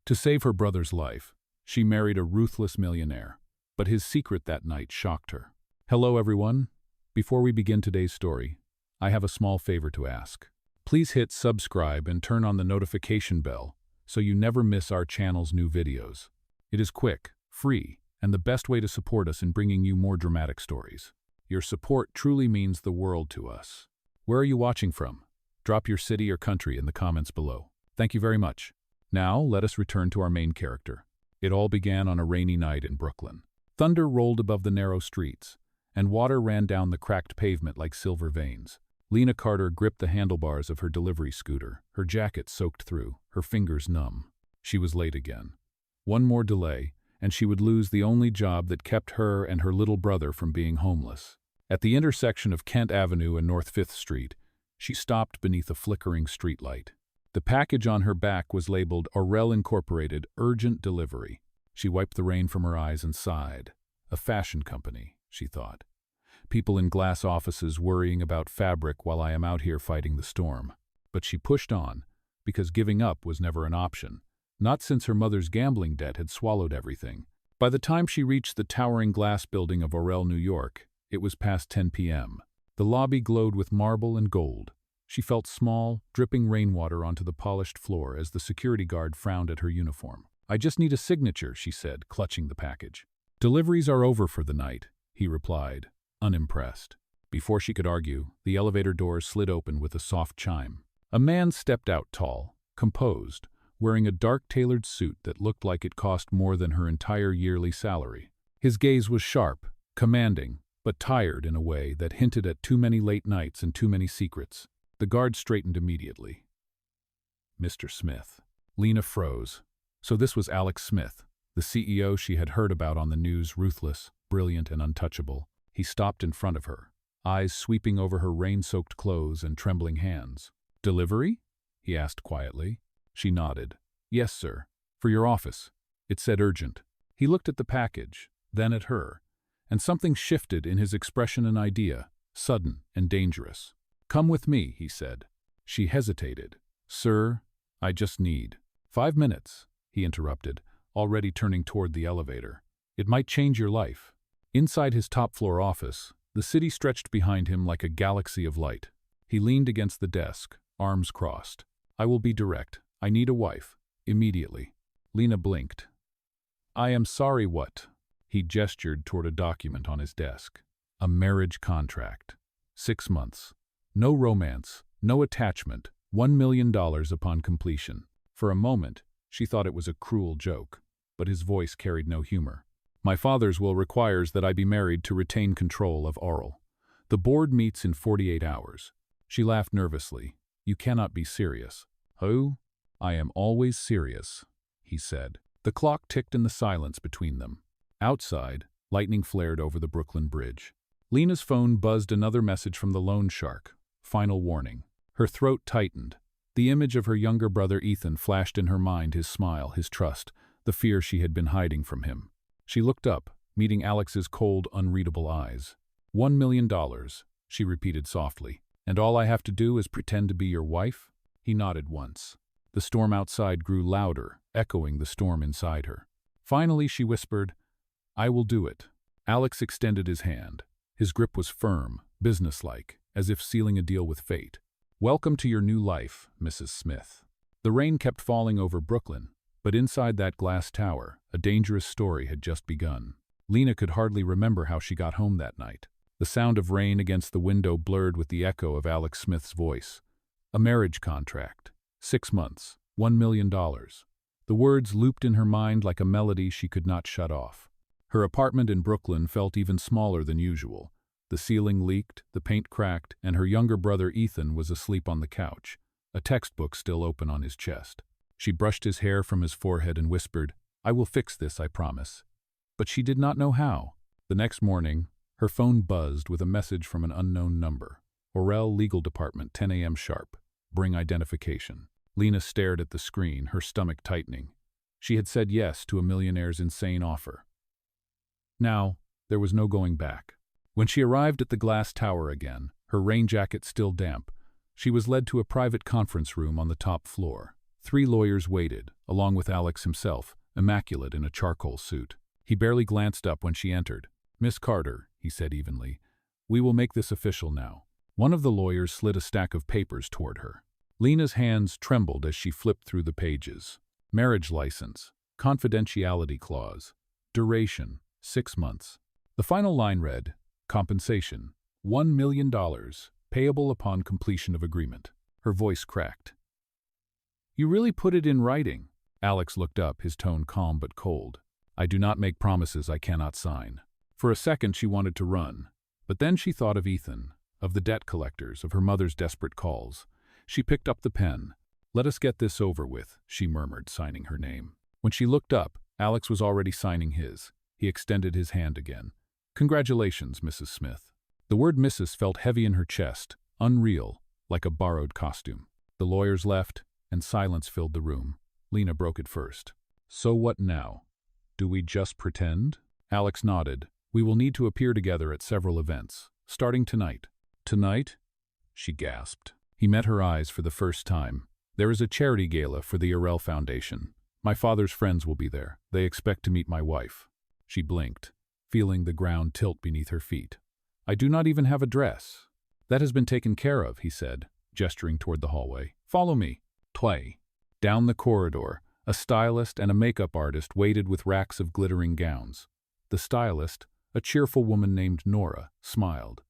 To save her brother's life, she married a ruthless millionaire, but his secret that night shocked her. Hello everyone. Before we begin today's story, I have a small favor to ask. Please hit subscribe and turn on the notification bell so you never miss our channel's new videos. It is quick, free, and the best way to support us in bringing you more dramatic stories. Your support truly means the world to us. Where are you watching from? Drop your city or country in the comments below. Thank you very much. Now, let us return to our main character. It all began on a rainy night in Brooklyn. Thunder rolled above the narrow streets, and water ran down the cracked pavement like silver veins. Lena Carter gripped the handlebars of her delivery scooter, her jacket soaked through, her fingers numb. She was late again. One more delay, and she would lose the only job that kept her and her little brother from being homeless. At the intersection of Kent Avenue and North 5th Street, she stopped beneath a flickering streetlight. The package on her back was labeled Aurel Incorporated, Urgent Delivery. She wiped the rain from her eyes and sighed. A fashion company, she thought. People in glass offices worrying about fabric while I am out here fighting the storm. But she pushed on, because giving up was never an option, not since her mother's gambling debt had swallowed everything. By the time she reached the towering glass building of Aurel, New York, it was past 10 p.m. The lobby glowed with marble and gold. She felt small, dripping rainwater onto the polished floor as the security guard frowned at her uniform. I just need a signature, she said, clutching the package. Deliveries are over for the night, he replied, unimpressed. Before she could argue, the elevator doors slid open with a soft chime. A man stepped out tall, composed, wearing a dark-tailored suit that looked like it cost more than her entire yearly salary. His gaze was sharp, commanding, but tired in a way that hinted at too many late nights and too many secrets. The guard straightened immediately. Mr. Smith. Lena froze. So this was Alex Smith, the CEO she had heard about on the news, ruthless, brilliant, and untouchable. He stopped in front of her, eyes sweeping over her rain-soaked clothes and trembling hands. Delivery? He asked quietly. She nodded. Yes, sir. For your office. It said urgent. He looked at the package, then at her, and something shifted in his expression. An idea, sudden and dangerous. Come with me, he said. She hesitated. Sir, I just need 5 minutes, he interrupted, already turning toward the elevator. It might change your life. Inside his top-floor office, the city stretched behind him like a galaxy of light. He leaned against the desk, arms crossed. I will be direct. I need a wife. Immediately. Lena blinked. I am sorry, what? He gestured toward a document on his desk. A marriage contract. 6 months. No romance, no attachment, $1 million upon completion. For a moment, she thought it was a cruel joke, but his voice carried no humor. My father's will requires that I be married to retain control of Aurel. The board meets in 48 hours. She laughed nervously. You cannot be serious. Oh, I am always serious, he said. The clock ticked in the silence between them. Outside, lightning flared over the Brooklyn Bridge. Lena's phone buzzed another message from the loan shark. Final warning. Her throat tightened. The image of her younger brother Ethan flashed in her mind, his smile, his trust, the fear she had been hiding from him. She looked up, meeting Alex's cold, unreadable eyes. $1 million, she repeated softly. And all I have to do is pretend to be your wife? He nodded once. The storm outside grew louder, echoing the storm inside her. Finally, she whispered, I will do it. Alex extended his hand. His grip was firm, businesslike, as if sealing a deal with fate. Welcome to your new life, Mrs. Smith. The rain kept falling over Brooklyn, but inside that glass tower, a dangerous story had just begun. Lena could hardly remember how she got home that night. The sound of rain against the window blurred with the echo of Alex Smith's voice. A marriage contract. 6 months. $1 million. The words looped in her mind like a melody she could not shut off. Her apartment in Brooklyn felt even smaller than usual. The ceiling leaked, the paint cracked, and her younger brother Ethan was asleep on the couch, a textbook still open on his chest. She brushed his hair from his forehead and whispered, I will fix this, I promise. But she did not know how. The next morning, her phone buzzed with a message from an unknown number. Aurel Legal Department, 10 a.m. sharp. Bring identification. Lena stared at the screen, her stomach tightening. She had said yes to a millionaire's insane offer. Now, there was no going back. When she arrived at the glass tower again, her rain jacket still damp, she was led to a private conference room on the top floor. 3 lawyers waited, along with Alex himself, immaculate in a charcoal suit. He barely glanced up when she entered. "Miss Carter," he said evenly, "we will make this official now." One of the lawyers slid a stack of papers toward her. Lena's hands trembled as she flipped through the pages. Marriage license, confidentiality clause, duration, 6 months. The final line read, compensation, $1 million, payable upon completion of agreement. Her voice cracked. "You really put it in writing?" Alex looked up, his tone calm but cold. "I do not make promises I cannot sign." For a second she wanted to run, but then she thought of Ethan, of the debt collectors, of her mother's desperate calls. She picked up the pen. "Let us get this over with," she murmured, signing her name. When she looked up, Alex was already signing his. He extended his hand again. "Congratulations, Mrs. Smith." The word Mrs. felt heavy in her chest, unreal, like a borrowed costume. The lawyers left, and silence filled the room. Lena broke it first. "So what now? Do we just pretend?" Alex nodded. "We will need to appear together at several events, starting tonight." "Tonight?" she gasped. He met her eyes for the first time. "There is a charity gala for the Arel Foundation. My father's friends will be there. They expect to meet my wife." She blinked, feeling the ground tilt beneath her feet. "I do not even have a dress." "That has been taken care of," he said, gesturing toward the hallway. "Follow me." Tway. Down the corridor, a stylist and a makeup artist waited with racks of glittering gowns. The stylist, a cheerful woman named Nora, smiled.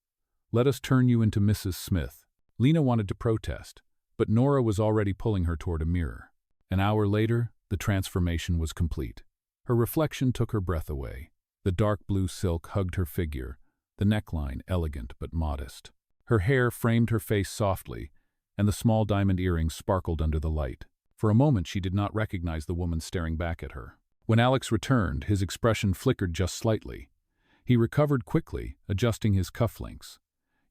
"Let us turn you into Mrs. Smith." Lena wanted to protest, but Nora was already pulling her toward a mirror. An hour later, the transformation was complete. Her reflection took her breath away. The dark blue silk hugged her figure, the neckline elegant but modest. Her hair framed her face softly, and the small diamond earrings sparkled under the light. For a moment she did not recognize the woman staring back at her. When Alex returned, his expression flickered just slightly. He recovered quickly, adjusting his cufflinks.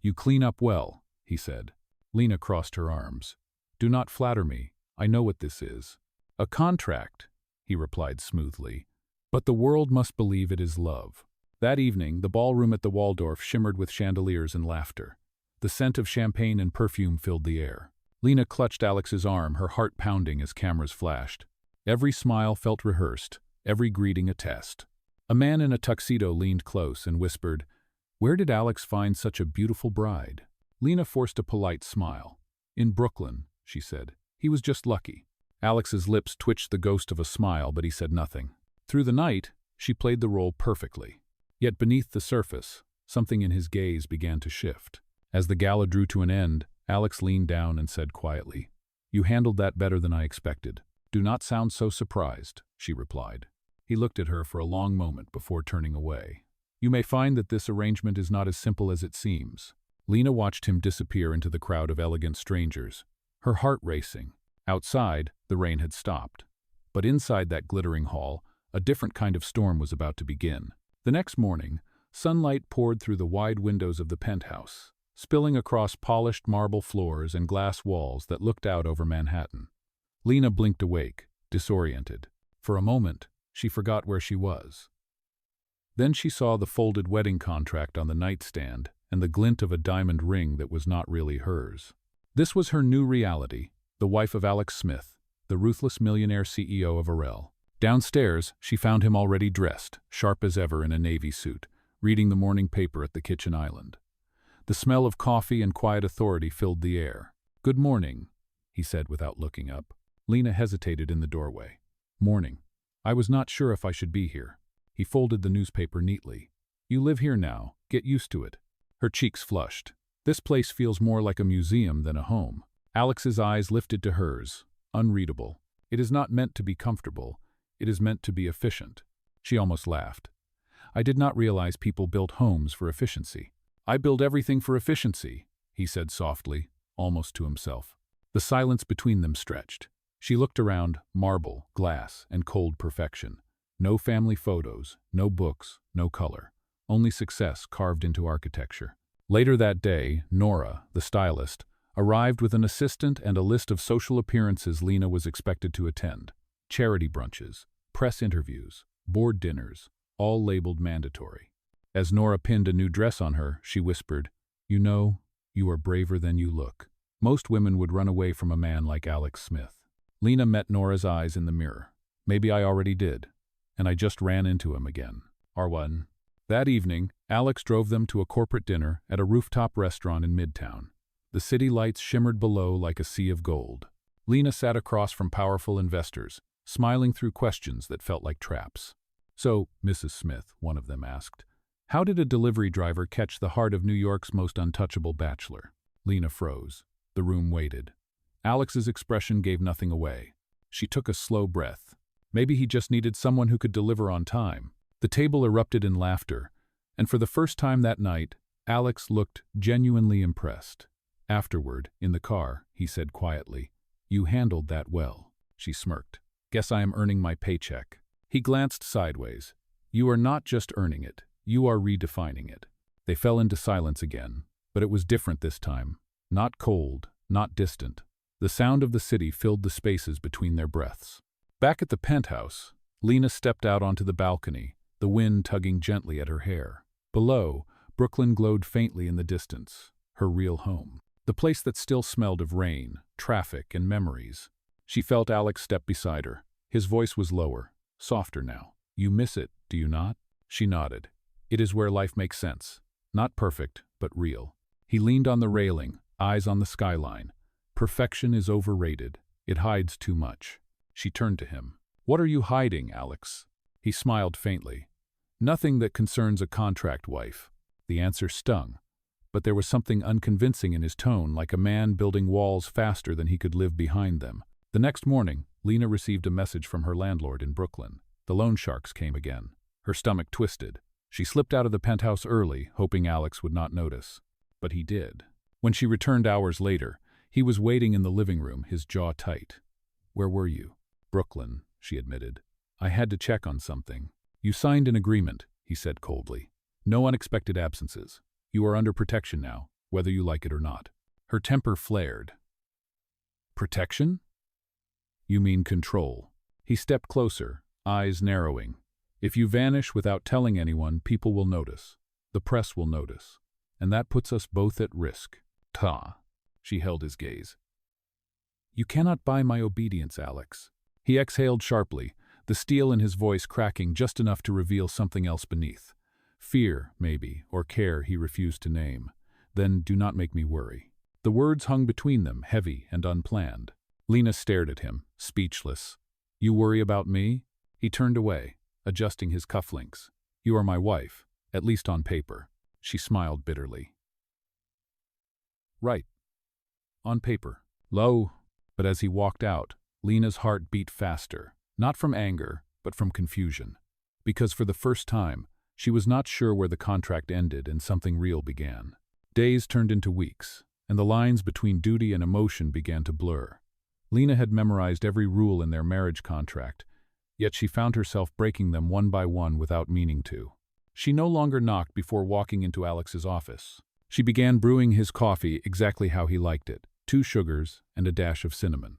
"You clean up well," he said. Lena crossed her arms. "Do not flatter me. I know what this is." "A contract," he replied smoothly. "But the world must believe it is love." That evening, the ballroom at the Waldorf shimmered with chandeliers and laughter. The scent of champagne and perfume filled the air. Lena clutched Alex's arm, her heart pounding as cameras flashed. Every smile felt rehearsed, every greeting a test. A man in a tuxedo leaned close and whispered, "Where did Alex find such a beautiful bride?" Lena forced a polite smile. "In Brooklyn," she said. "He was just lucky." Alex's lips twitched the ghost of a smile, but he said nothing. Through the night, she played the role perfectly. Yet beneath the surface, something in his gaze began to shift. As the gala drew to an end, Alex leaned down and said quietly, "You handled that better than I expected." "Do not sound so surprised," she replied. He looked at her for a long moment before turning away. "You may find that this arrangement is not as simple as it seems." Lena watched him disappear into the crowd of elegant strangers, her heart racing. Outside, the rain had stopped. But inside that glittering hall, a different kind of storm was about to begin. The next morning, sunlight poured through the wide windows of the penthouse, spilling across polished marble floors and glass walls that looked out over Manhattan. Lena blinked awake, disoriented. For a moment, she forgot where she was. Then she saw the folded wedding contract on the nightstand and the glint of a diamond ring that was not really hers. This was her new reality, the wife of Alex Smith, the ruthless millionaire CEO of Arel. Downstairs, she found him already dressed, sharp as ever in a navy suit, reading the morning paper at the kitchen island. The smell of coffee and quiet authority filled the air. "Good morning," he said without looking up. Lena hesitated in the doorway. "Morning. I was not sure if I should be here." He folded the newspaper neatly. "You live here now. Get used to it." Her cheeks flushed. "This place feels more like a museum than a home." Alex's eyes lifted to hers, unreadable. "It is not meant to be comfortable. It is meant to be efficient." She almost laughed. "I did not realize people built homes for efficiency." "I build everything for efficiency," he said softly, almost to himself. The silence between them stretched. She looked around, marble, glass, and cold perfection. No family photos, no books, no color. Only success carved into architecture. Later that day, Nora, the stylist, arrived with an assistant and a list of social appearances Lena was expected to attend. Charity brunches, press interviews, board dinners, all labeled mandatory. As Nora pinned a new dress on her, she whispered, "You know, you are braver than you look. Most women would run away from a man like Alex Smith." Lena met Nora's eyes in the mirror. Maybe I already did. And I just ran into him again. R1. That evening, Alex drove them to a corporate dinner at a rooftop restaurant in Midtown. The city lights shimmered below like a sea of gold. Lena sat across from powerful investors, smiling through questions that felt like traps. So, Mrs. Smith, one of them asked, how did a delivery driver catch the heart of New York's most untouchable bachelor? Lena froze. The room waited. Alex's expression gave nothing away. She took a slow breath. Maybe he just needed someone who could deliver on time. The table erupted in laughter, and for the first time that night, Alex looked genuinely impressed. Afterward, in the car, he said quietly, "You handled that well." She smirked. "Guess I am earning my paycheck." He glanced sideways. "You are not just earning it, you are redefining it." They fell into silence again, but it was different this time. Not cold, not distant. The sound of the city filled the spaces between their breaths. Back at the penthouse, Lena stepped out onto the balcony, the wind tugging gently at her hair. Below, Brooklyn glowed faintly in the distance, her real home. The place that still smelled of rain, traffic, and memories. She felt Alex step beside her. His voice was lower, softer now. "You miss it, do you not?" She nodded. "It is where life makes sense. Not perfect, but real." He leaned on the railing, eyes on the skyline. Perfection is overrated. It hides too much. She turned to him. "What are you hiding, Alex?" He smiled faintly. "Nothing that concerns a contract wife." The answer stung, but there was something unconvincing in his tone, like a man building walls faster than he could live behind them. The next morning, Lena received a message from her landlord in Brooklyn. The loan sharks came again. Her stomach twisted. She slipped out of the penthouse early, hoping Alex would not notice. But he did. When she returned hours later, he was waiting in the living room, his jaw tight. "Where were you?" "Brooklyn," she admitted. "I had to check on something." "You signed an agreement," he said coldly. "No unexpected absences. You are under protection now, whether you like it or not." Her temper flared. "Protection? You mean control." He stepped closer, eyes narrowing. "If you vanish without telling anyone, people will notice. The press will notice. And that puts us both at risk." "Ta." She held his gaze. "You cannot buy my obedience, Alex." He exhaled sharply, the steel in his voice cracking just enough to reveal something else beneath. Fear, maybe, or care he refused to name. "Then do not make me worry." The words hung between them, heavy and unplanned. Lena stared at him, speechless. "You worry about me?" He turned away, adjusting his cufflinks. "You are my wife, at least on paper." She smiled bitterly. "Right. On paper." Low. But as he walked out, Lena's heart beat faster, not from anger, but from confusion. Because for the first time, she was not sure where the contract ended and something real began. Days turned into weeks, and the lines between duty and emotion began to blur. Lena had memorized every rule in their marriage contract, yet she found herself breaking them one by one without meaning to. She no longer knocked before walking into Alex's office. She began brewing his coffee exactly how he liked it, 2 sugars and a dash of cinnamon.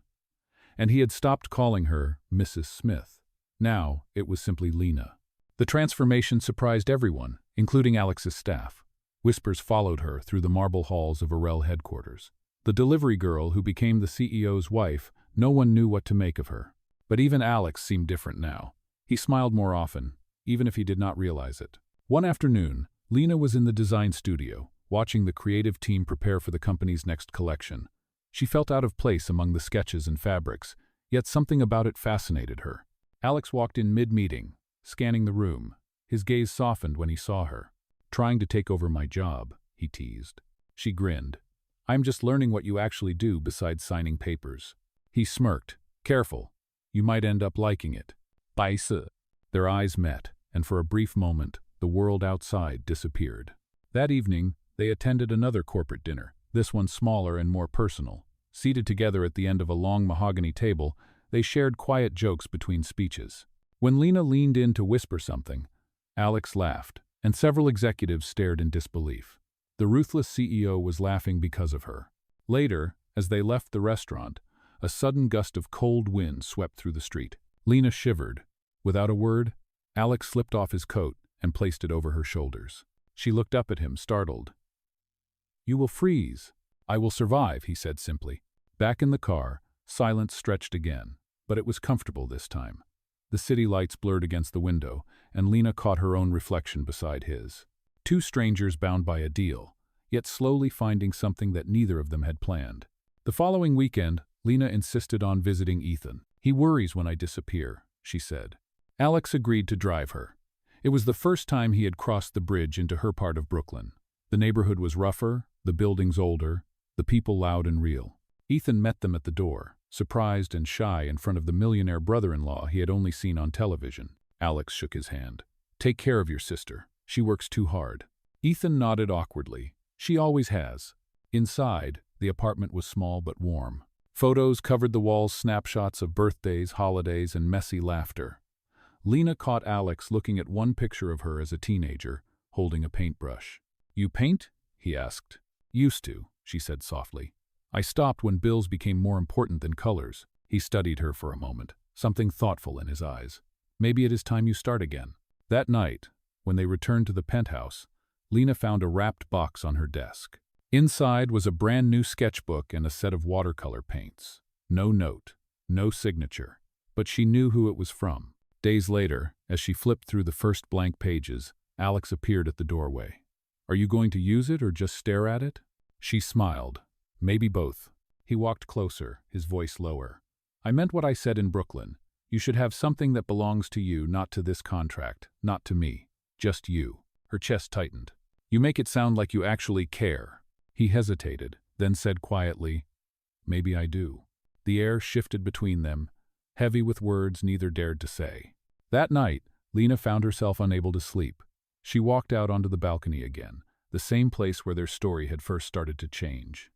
And he had stopped calling her Mrs. Smith. Now it was simply Lena. The transformation surprised everyone, including Alex's staff. Whispers followed her through the marble halls of Arel headquarters. The delivery girl who became the CEO's wife, no one knew what to make of her. But even Alex seemed different now. He smiled more often, even if he did not realize it. One afternoon, Lena was in the design studio, watching the creative team prepare for the company's next collection. She felt out of place among the sketches and fabrics, yet something about it fascinated her. Alex walked in mid-meeting, scanning the room. His gaze softened when he saw her. "Trying to take over my job," he teased. She grinned. "I'm just learning what you actually do besides signing papers." He smirked. "Careful. You might end up liking it." "Beiße." Their eyes met, and for a brief moment, the world outside disappeared. That evening, they attended another corporate dinner, this one smaller and more personal. Seated together at the end of a long mahogany table, they shared quiet jokes between speeches. When Lena leaned in to whisper something, Alex laughed, and several executives stared in disbelief. The ruthless CEO was laughing because of her. Later, as they left the restaurant, a sudden gust of cold wind swept through the street. Lena shivered. Without a word, Alex slipped off his coat and placed it over her shoulders. She looked up at him, startled. "You will freeze." "I will survive," he said simply. Back in the car, Silence stretched again, but it was comfortable this time. The city lights blurred against the window, and Lena caught her own reflection beside his. Two strangers bound by a deal, yet slowly finding something that neither of them had planned. The following weekend, Lena insisted on visiting Ethan. "He worries when I disappear," she said. Alex agreed to drive her. It was the first time he had crossed the bridge into her part of Brooklyn. The neighborhood was rougher, the buildings older, the people loud and real. Ethan met them at the door, surprised and shy in front of the millionaire brother-in-law he had only seen on television. Alex shook his hand. "Take care of your sister. She works too hard." Ethan nodded awkwardly. "She always has." Inside, the apartment was small but warm. Photos covered the walls, snapshots of birthdays, holidays, and messy laughter. Lena caught Alex looking at one picture of her as a teenager, holding a paintbrush. "You paint?" he asked. "Used to," she said softly. "I stopped when bills became more important than colors." He studied her for a moment, something thoughtful in his eyes. "Maybe it is time you start again." That night, when they returned to the penthouse, Lena found a wrapped box on her desk. Inside was a brand new sketchbook and a set of watercolor paints. No note, no signature, but she knew who it was from. Days later, as she flipped through the first blank pages, Alex appeared at the doorway. "Are you going to use it or just stare at it?" She smiled. "Maybe both." He walked closer, his voice lower. "I meant what I said in Brooklyn. You should have something that belongs to you, not to this contract, not to me. Just you." Her chest tightened. "You make it sound like you actually care." He hesitated, then said quietly, "Maybe I do." The air shifted between them, heavy with words neither dared to say. That night, Lena found herself unable to sleep. She walked out onto the balcony again, the same place where their story had first started to change.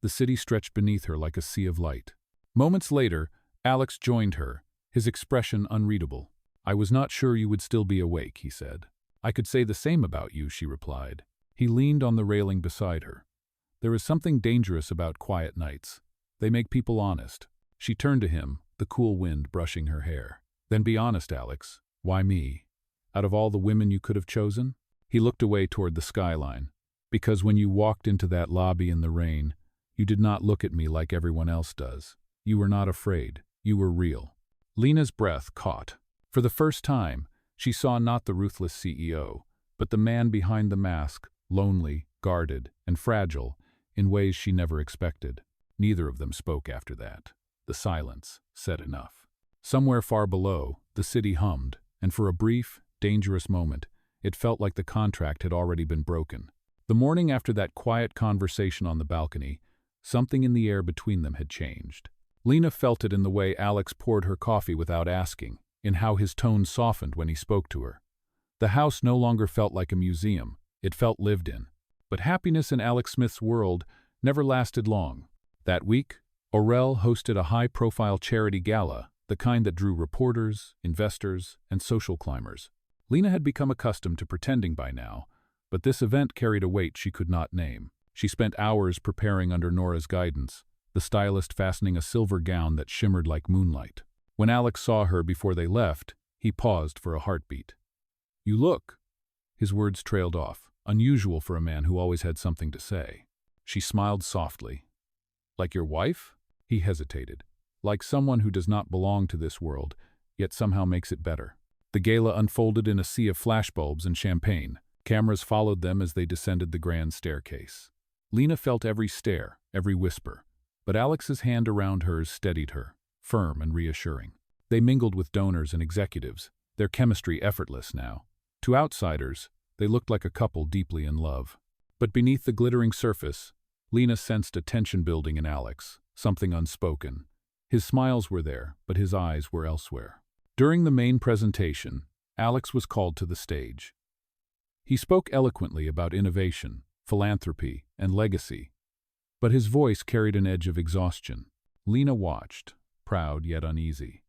The city stretched beneath her like a sea of light. Moments later, Alex joined her, his expression unreadable. "I was not sure you would still be awake," he said. "I could say the same about you," she replied. He leaned on the railing beside her. "There is something dangerous about quiet nights. They make people honest." She turned to him, the cool wind brushing her hair. "Then be honest, Alex. Why me? Out of all the women you could have chosen?" He looked away toward the skyline. "Because when you walked into that lobby in the rain, you did not look at me like everyone else does. You were not afraid. You were real." Lena's breath caught. For the first time, she saw not the ruthless CEO, but the man behind the mask, lonely, guarded, and fragile, in ways she never expected. Neither of them spoke after that. The silence said enough. Somewhere far below, the city hummed, and for a brief, dangerous moment, it felt like the contract had already been broken. The morning after that quiet conversation on the balcony, something in the air between them had changed. Lena felt it in the way Alex poured her coffee without asking, in how his tone softened when he spoke to her. The house no longer felt like a museum, it felt lived in. But happiness in Alex Smith's world never lasted long. That week, Orel hosted a high-profile charity gala, the kind that drew reporters, investors, and social climbers. Lena had become accustomed to pretending by now, but this event carried a weight she could not name. She spent hours preparing under Nora's guidance, the stylist fastening a silver gown that shimmered like moonlight. When Alex saw her before they left, he paused for a heartbeat. "You look." His words trailed off, unusual for a man who always had something to say. She smiled softly. "Like your wife?" He hesitated. "Like someone who does not belong to this world, yet somehow makes it better." The gala unfolded in a sea of flashbulbs and champagne. Cameras followed them as they descended the grand staircase. Lena felt every stare, every whisper, but Alex's hand around hers steadied her, firm and reassuring. They mingled with donors and executives, their chemistry effortless now. To outsiders, they looked like a couple deeply in love. But beneath the glittering surface, Lena sensed a tension building in Alex, something unspoken. His smiles were there, but his eyes were elsewhere. During the main presentation, Alex was called to the stage. He spoke eloquently about innovation, philanthropy, and legacy, but his voice carried an edge of exhaustion. Lena watched, proud yet uneasy.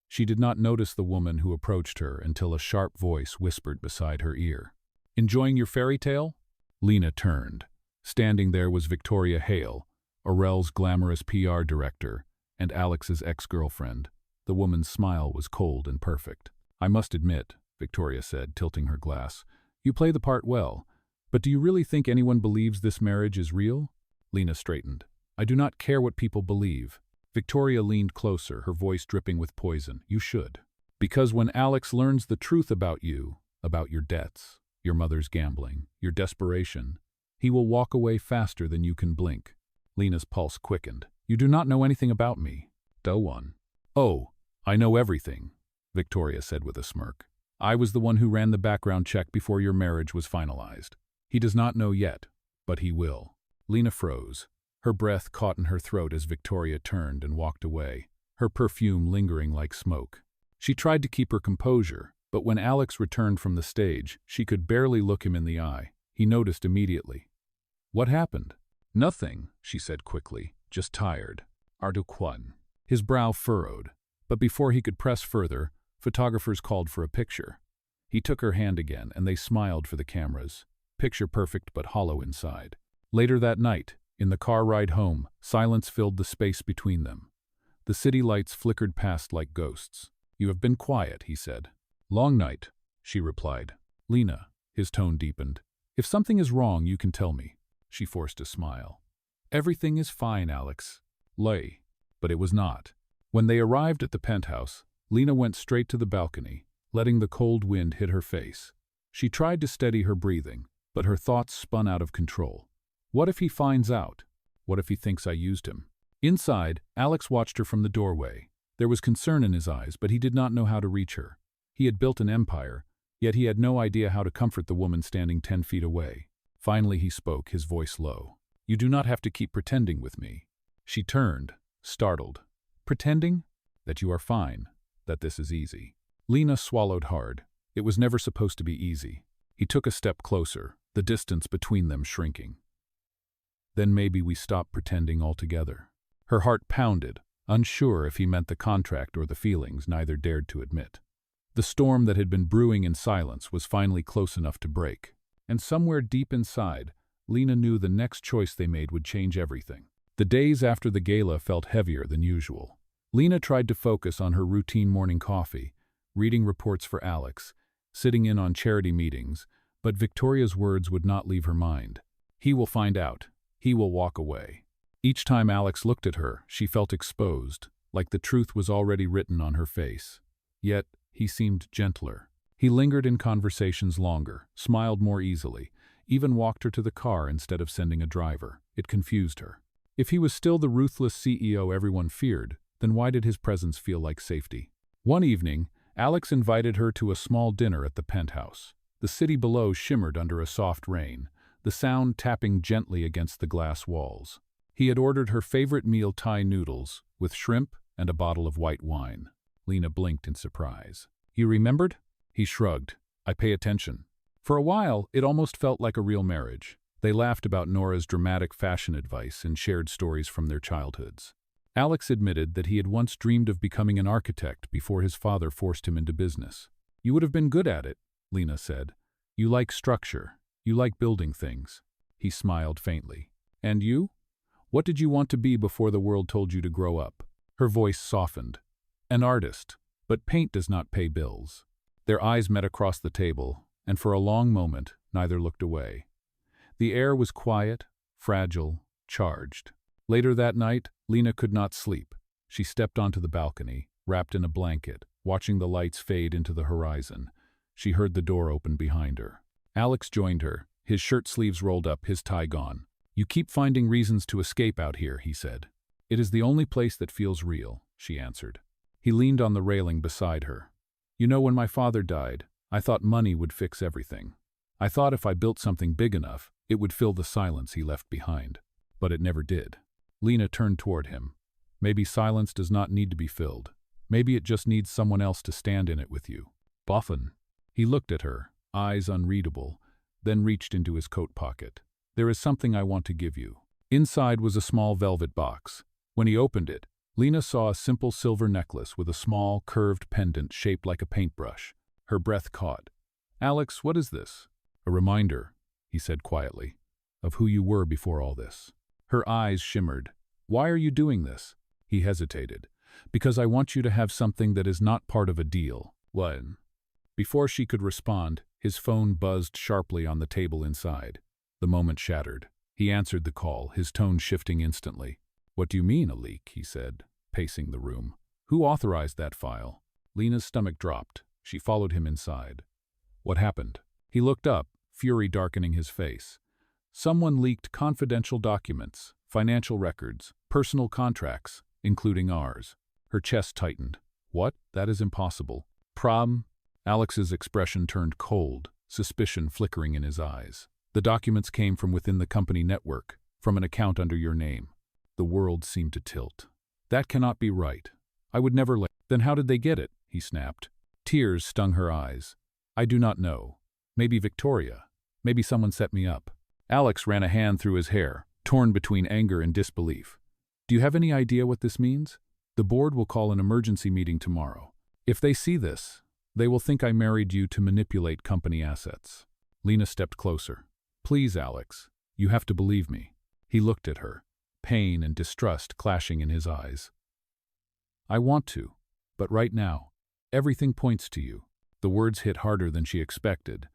She did not notice the woman who approached her until a sharp voice whispered beside her ear. "Enjoying your fairy tale?" Lena turned. Standing there was Victoria Hale, Orel's glamorous PR director, and Alex's ex-girlfriend. The woman's smile was cold and perfect. "I must admit," Victoria said, tilting her glass, "you play the part well. But do you really think anyone believes this marriage is real?" Lena straightened. "I do not care what people believe. Victoria leaned closer, her voice dripping with poison. You should. Because when Alex learns the truth about you, about your debts, your mother's gambling, your desperation, he will walk away faster than you can blink. Lena's pulse quickened. You do not know anything about me. One. Oh, I know everything, Victoria said with a smirk. I was the one who ran the background check before your marriage was finalized. He does not know yet, but he will. Lena froze. Her breath caught in her throat as Victoria turned and walked away, her perfume lingering like smoke. She tried to keep her composure, but when Alex returned from the stage, she could barely look him in the eye. He noticed immediately. What happened? Nothing, she said quickly, just tired. Arduquan. His brow furrowed, but before he could press further, photographers called for a picture. He took her hand again, and they smiled for the cameras. Picture perfect but hollow inside. Later that night, in the car ride home, silence filled the space between them. The city lights flickered past like ghosts. You have been quiet, he said. Long night, she replied. Lena, his tone deepened. If something is wrong, you can tell me. She forced a smile. Everything is fine, Alex. Lay. But it was not. When they arrived at the penthouse, Lena went straight to the balcony, letting the cold wind hit her face. She tried to steady her breathing, but her thoughts spun out of control. What if he finds out? What if he thinks I used him? Inside, Alex watched her from the doorway. There was concern in his eyes, but he did not know how to reach her. He had built an empire, yet he had no idea how to comfort the woman standing 10 feet away. Finally he spoke, his voice low. You do not have to keep pretending with me. She turned, startled. Pretending? That you are fine, that this is easy. Lena swallowed hard. It was never supposed to be easy. He took a step closer, the distance between them shrinking. Then maybe we stop pretending altogether. Her heart pounded, unsure if he meant the contract or the feelings neither dared to admit. The storm that had been brewing in silence was finally close enough to break. And somewhere deep inside, Lena knew the next choice they made would change everything. The days after the gala felt heavier than usual. Lena tried to focus on her routine morning coffee, reading reports for Alex, sitting in on charity meetings, but Victoria's words would not leave her mind. He will find out. He will walk away. Each time Alex looked at her, she felt exposed, like the truth was already written on her face. Yet, he seemed gentler. He lingered in conversations longer, smiled more easily, even walked her to the car instead of sending a driver. It confused her. If he was still the ruthless CEO everyone feared, then why did his presence feel like safety? One evening, Alex invited her to a small dinner at the penthouse. The city below shimmered under a soft rain, the sound tapping gently against the glass walls. He had ordered her favorite meal, Thai noodles, with shrimp and a bottle of white wine. Lena blinked in surprise. You remembered? He shrugged. I pay attention. For a while, it almost felt like a real marriage. They laughed about Nora's dramatic fashion advice and shared stories from their childhoods. Alex admitted that he had once dreamed of becoming an architect before his father forced him into business. You would have been good at it, Lena said. You like structure. You like building things. He smiled faintly. And you? What did you want to be before the world told you to grow up? Her voice softened. An artist, but paint does not pay bills. Their eyes met across the table, and for a long moment, neither looked away. The air was quiet, fragile, charged. Later that night, Lena could not sleep. She stepped onto the balcony, wrapped in a blanket, watching the lights fade into the horizon. She heard the door open behind her. Alex joined her, his shirt sleeves rolled up, his tie gone. You keep finding reasons to escape out here, he said. It is the only place that feels real, she answered. He leaned on the railing beside her. You know, when my father died, I thought money would fix everything. I thought if I built something big enough, it would fill the silence he left behind. But it never did. Lena turned toward him. Maybe silence does not need to be filled. Maybe it just needs someone else to stand in it with you. Boffin. He looked at her, eyes unreadable, then reached into his coat pocket. There is something I want to give you. Inside was a small velvet box. When he opened it, Lena saw a simple silver necklace with a small, curved pendant shaped like a paintbrush. Her breath caught. Alex, what is this? A reminder, he said quietly, of who you were before all this. Her eyes shimmered. Why are you doing this? He hesitated. Because I want you to have something that is not part of a deal. What? Before she could respond, his phone buzzed sharply on the table inside. The moment shattered. He answered the call, his tone shifting instantly. What do you mean, a leak? He said. pacing the room. Who authorized that file? Lena's stomach dropped. She followed him inside. What happened? He looked up, fury darkening his face. Someone leaked confidential documents, financial records, personal contracts, including ours. Her chest tightened. What? That is impossible. Prom? Alex's expression turned cold, suspicion flickering in his eyes. The documents came from within the company network, from an account under your name. The world seemed to tilt. That cannot be right. I would never let— Then how did they get it? He snapped. Tears stung her eyes. I do not know. Maybe Victoria. Maybe someone set me up. Alex ran a hand through his hair, torn between anger and disbelief. Do you have any idea what this means? The board will call an emergency meeting tomorrow. If they see this, they will think I married you to manipulate company assets. Lena stepped closer. Please, Alex, you have to believe me. He looked at her, pain and distrust clashing in his eyes. I want to, but right now, everything points to you. The words hit harder than she expected.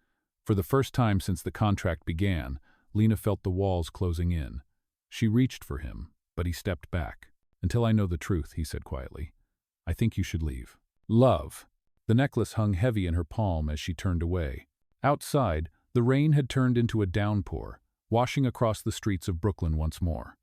For the first time since the contract began, Lena felt the walls closing in. She reached for him, but he stepped back. Until I know the truth, he said quietly. I think you should leave. Love. The necklace hung heavy in her palm as she turned away. Outside, the rain had turned into a downpour, washing across the streets of Brooklyn once more.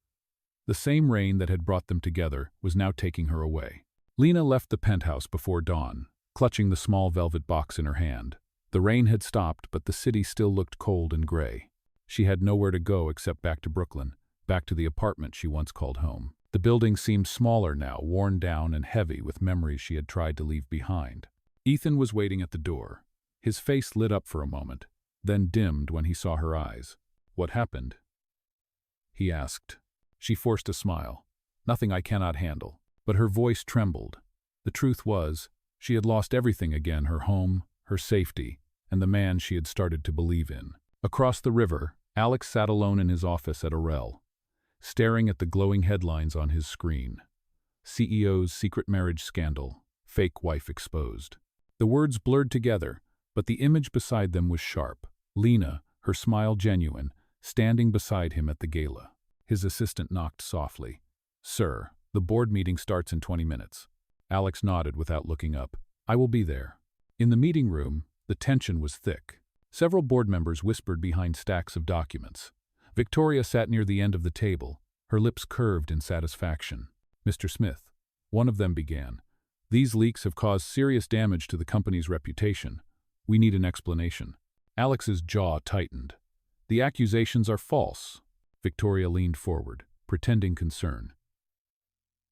The same rain that had brought them together was now taking her away. Lena left the penthouse before dawn, clutching the small velvet box in her hand. The rain had stopped, but the city still looked cold and gray. She had nowhere to go except back to Brooklyn, back to the apartment she once called home. The building seemed smaller now, worn down and heavy with memories she had tried to leave behind. Ethan was waiting at the door. His face lit up for a moment, then dimmed when he saw her eyes. What happened? He asked. She forced a smile. Nothing I cannot handle. But her voice trembled. The truth was, she had lost everything again, her home, her safety, and the man she had started to believe in. Across the river, Alex sat alone in his office at Orel, staring at the glowing headlines on his screen. CEO's secret marriage scandal, fake wife exposed. The words blurred together, but the image beside them was sharp. Lena, her smile genuine, standing beside him at the gala. His assistant knocked softly. Sir, the board meeting starts in 20 minutes. Alex nodded without looking up. I will be there. In the meeting room, the tension was thick. Several board members whispered behind stacks of documents. Victoria sat near the end of the table, her lips curved in satisfaction. Mr. Smith, one of them began. These leaks have caused serious damage to the company's reputation. We need an explanation. Alex's jaw tightened. The accusations are false. Victoria leaned forward, pretending concern.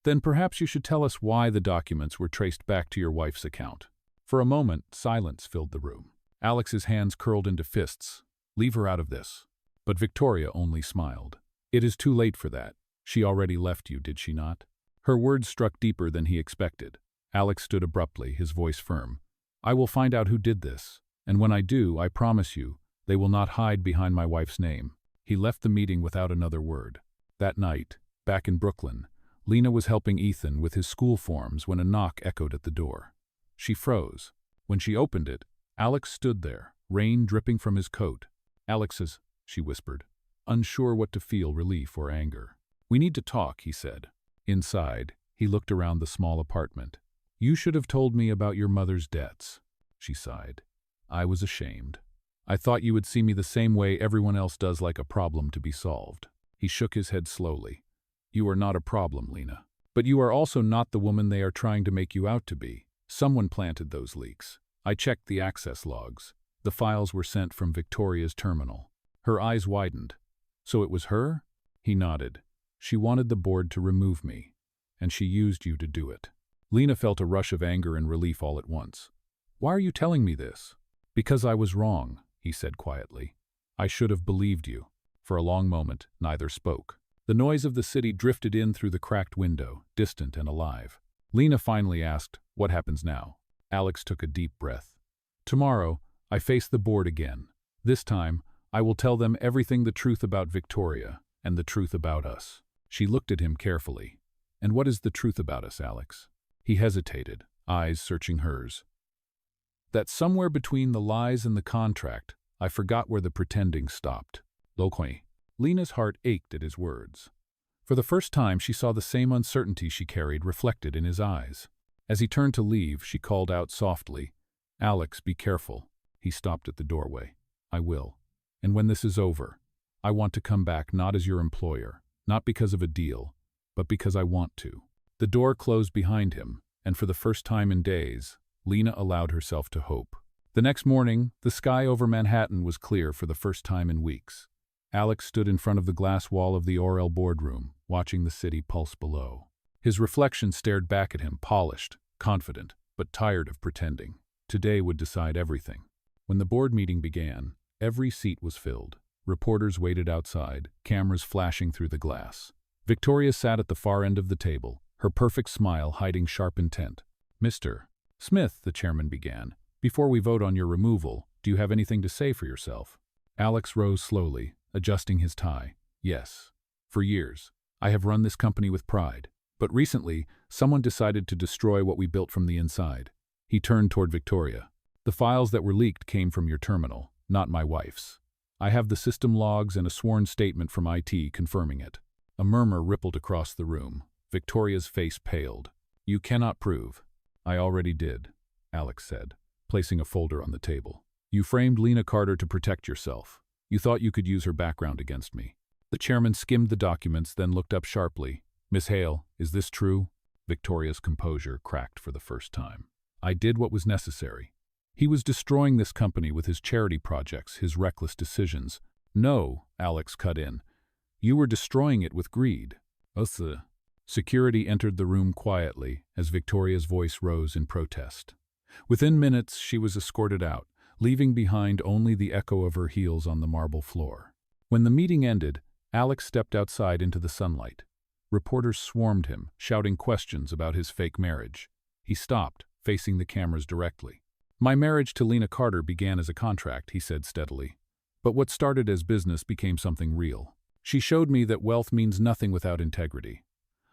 Then perhaps you should tell us why the documents were traced back to your wife's account. For a moment, silence filled the room. Alex's hands curled into fists. Leave her out of this. But Victoria only smiled. It is too late for that. She already left you, did she not? Her words struck deeper than he expected. Alex stood abruptly, his voice firm. I will find out who did this, and when I do, I promise you, they will not hide behind my wife's name. He left the meeting without another word. That night, back in Brooklyn, Lena was helping Ethan with his school forms when a knock echoed at the door. She froze. When she opened it, Alex stood there, rain dripping from his coat. Alex's, she whispered, unsure what to feel, relief or anger. We need to talk, he said. Inside, he looked around the small apartment. You should have told me about your mother's debts, she sighed. I was ashamed. I thought you would see me the same way everyone else does, like a problem to be solved. He shook his head slowly. You are not a problem, Lena. But you are also not the woman they are trying to make you out to be. Someone planted those leaks. I checked the access logs. The files were sent from Victoria's terminal. Her eyes widened. So it was her? He nodded. She wanted the board to remove me, and she used you to do it. Lena felt a rush of anger and relief all at once. Why are you telling me this? Because I was wrong, he said quietly. I should have believed you. For a long moment, neither spoke. The noise of the city drifted in through the cracked window, distant and alive. Lena finally asked, what happens now? Alex took a deep breath. Tomorrow, I face the board again. This time, I will tell them everything, the truth about Victoria and the truth about us. She looked at him carefully. And what is the truth about us, Alex? He hesitated, eyes searching hers. That somewhere between the lies and the contract, I forgot where the pretending stopped. Lokoi. Lena's heart ached at his words. For the first time, she saw the same uncertainty she carried reflected in his eyes. As he turned to leave, she called out softly, "Alex, be careful." He stopped at the doorway. "I will. And when this is over, I want to come back not as your employer, not because of a deal, but because I want to." The door closed behind him, and for the first time in days, Lena allowed herself to hope. The next morning, the sky over Manhattan was clear for the first time in weeks. Alex stood in front of the glass wall of the Orel boardroom, watching the city pulse below. His reflection stared back at him, polished, confident, but tired of pretending. Today would decide everything. When the board meeting began, every seat was filled. Reporters waited outside, cameras flashing through the glass. Victoria sat at the far end of the table, her perfect smile hiding sharp intent. "Mr. Smith," the chairman began, "before we vote on your removal, do you have anything to say for yourself?" Alex rose slowly, adjusting his tie. "Yes. For years, I have run this company with pride. But recently, someone decided to destroy what we built from the inside." He turned toward Victoria. "The files that were leaked came from your terminal, not my wife's. I have the system logs and a sworn statement from IT confirming it." A murmur rippled across the room. Victoria's face paled. "You cannot prove." "I already did," Alex said, placing a folder on the table. "You framed Lena Carter to protect yourself. You thought you could use her background against me." The chairman skimmed the documents, then looked up sharply. "Miss Hale, is this true?" Victoria's composure cracked for the first time. "I did what was necessary." He was destroying this company with his charity projects, his reckless decisions. "No," Alex cut in. "You were destroying it with greed." "Ugh." Security entered the room quietly as Victoria's voice rose in protest. Within minutes, she was escorted out, leaving behind only the echo of her heels on the marble floor. When the meeting ended, Alex stepped outside into the sunlight. Reporters swarmed him, shouting questions about his fake marriage. He stopped, facing the cameras directly. "My marriage to Lena Carter began as a contract," he said steadily. "But what started as business became something real. She showed me that wealth means nothing without integrity.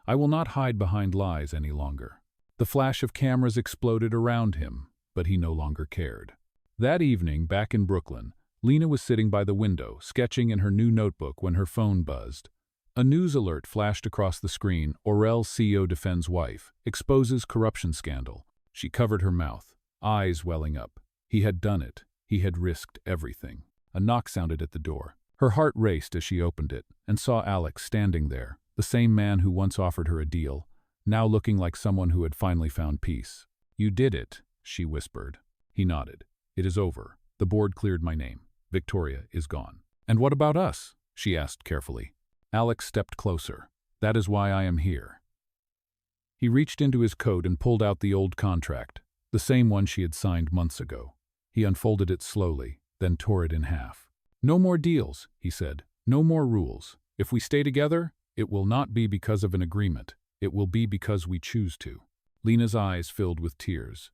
I will not hide behind lies any longer." The flash of cameras exploded around him, but he no longer cared. That evening, back in Brooklyn, Lena was sitting by the window, sketching in her new notebook when her phone buzzed. A news alert flashed across the screen. "Orel CEO defends wife, exposes corruption scandal." She covered her mouth, eyes welling up. He had done it. He had risked everything. A knock sounded at the door. Her heart raced as she opened it and saw Alex standing there, the same man who once offered her a deal, now looking like someone who had finally found peace. "You did it," she whispered. He nodded. "It is over. The board cleared my name. Victoria is gone." "And what about us?" she asked carefully. Alex stepped closer. "That is why I am here." He reached into his coat and pulled out the old contract, the same one she had signed months ago. He unfolded it slowly, then tore it in half. "No more deals," he said. "No more rules. If we stay together, it will not be because of an agreement. It will be because we choose to." Lena's eyes filled with tears.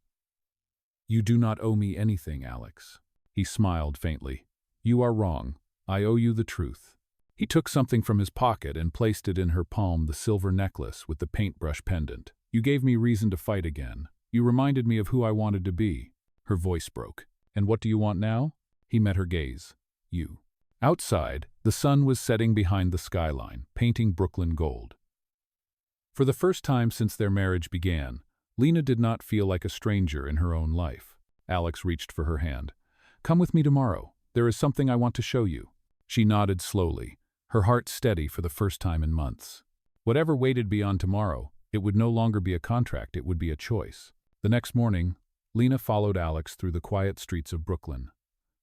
"You do not owe me anything, Alex." He smiled faintly. "You are wrong. I owe you the truth." He took something from his pocket and placed it in her palm, the silver necklace with the paintbrush pendant. "You gave me reason to fight again. You reminded me of who I wanted to be." Her voice broke. "And what do you want now?" He met her gaze. "You." Outside, the sun was setting behind the skyline, painting Brooklyn gold. For the first time since their marriage began, Lena did not feel like a stranger in her own life. Alex reached for her hand. "Come with me tomorrow. There is something I want to show you." She nodded slowly, her heart steady for the first time in months. Whatever waited beyond tomorrow, it would no longer be a contract, it would be a choice. The next morning, Lena followed Alex through the quiet streets of Brooklyn.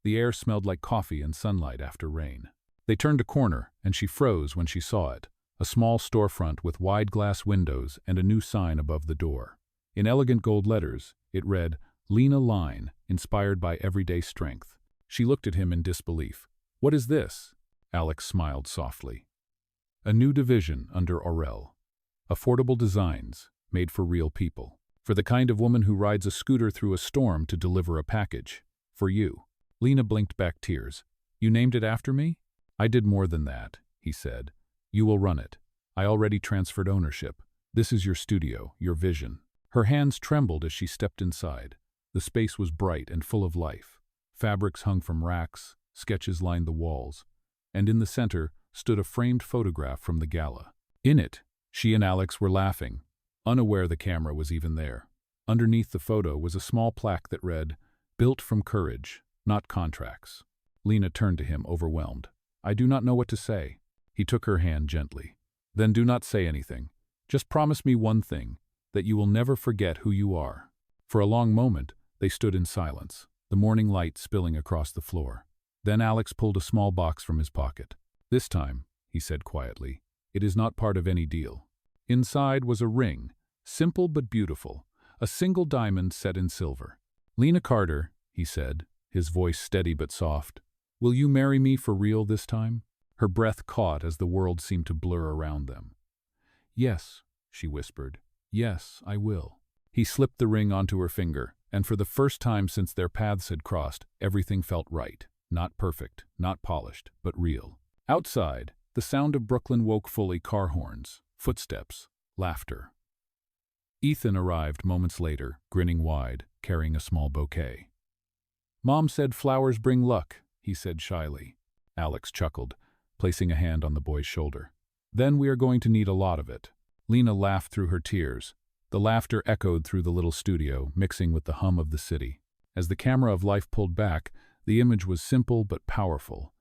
The air smelled like coffee and sunlight after rain. They turned a corner, and she froze when she saw it. A small storefront with wide glass windows and a new sign above the door. In elegant gold letters, it read, "Lena Line, inspired by everyday strength." She looked at him in disbelief. "What is this?" Alex smiled softly. "A new division under Orel. Affordable designs, made for real people. For the kind of woman who rides a scooter through a storm to deliver a package. For you." Lena blinked back tears. "You named it after me?" "I did more than that," he said. "You will run it. I already transferred ownership. This is your studio, your vision." Her hands trembled as she stepped inside. The space was bright and full of life. Fabrics hung from racks, sketches lined the walls, and in the center stood a framed photograph from the gala. In it, she and Alex were laughing, unaware the camera was even there. Underneath the photo was a small plaque that read, "Built from courage, not contracts." Lena turned to him, overwhelmed. "I do not know what to say." He took her hand gently. "Then do not say anything. Just promise me one thing, that you will never forget who you are." For a long moment, they stood in silence, the morning light spilling across the floor. Then Alex pulled a small box from his pocket. "This time," he said quietly, "it is not part of any deal." Inside was a ring, simple but beautiful, a single diamond set in silver. "Lena Carter," he said, his voice steady but soft, "will you marry me for real this time?" Her breath caught as the world seemed to blur around them. "Yes," she whispered. "Yes, I will." He slipped the ring onto her finger, and for the first time since their paths had crossed, everything felt right. Not perfect, not polished, but real. Outside, the sound of Brooklyn woke fully: car horns, footsteps, laughter. Ethan arrived moments later, grinning wide, carrying a small bouquet. "Mom said flowers bring luck," he said shyly. Alex chuckled, placing a hand on the boy's shoulder. "Then we are going to need a lot of it." Lena laughed through her tears. The laughter echoed through the little studio, mixing with the hum of the city. As the camera of life pulled back, the image was simple but powerful.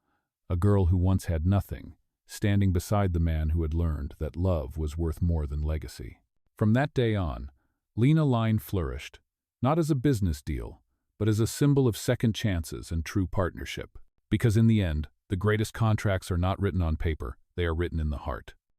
A girl who once had nothing, standing beside the man who had learned that love was worth more than legacy. From that day on, Lena Line flourished, not as a business deal, but as a symbol of second chances and true partnership. Because in the end, the greatest contracts are not written on paper, they are written in the heart.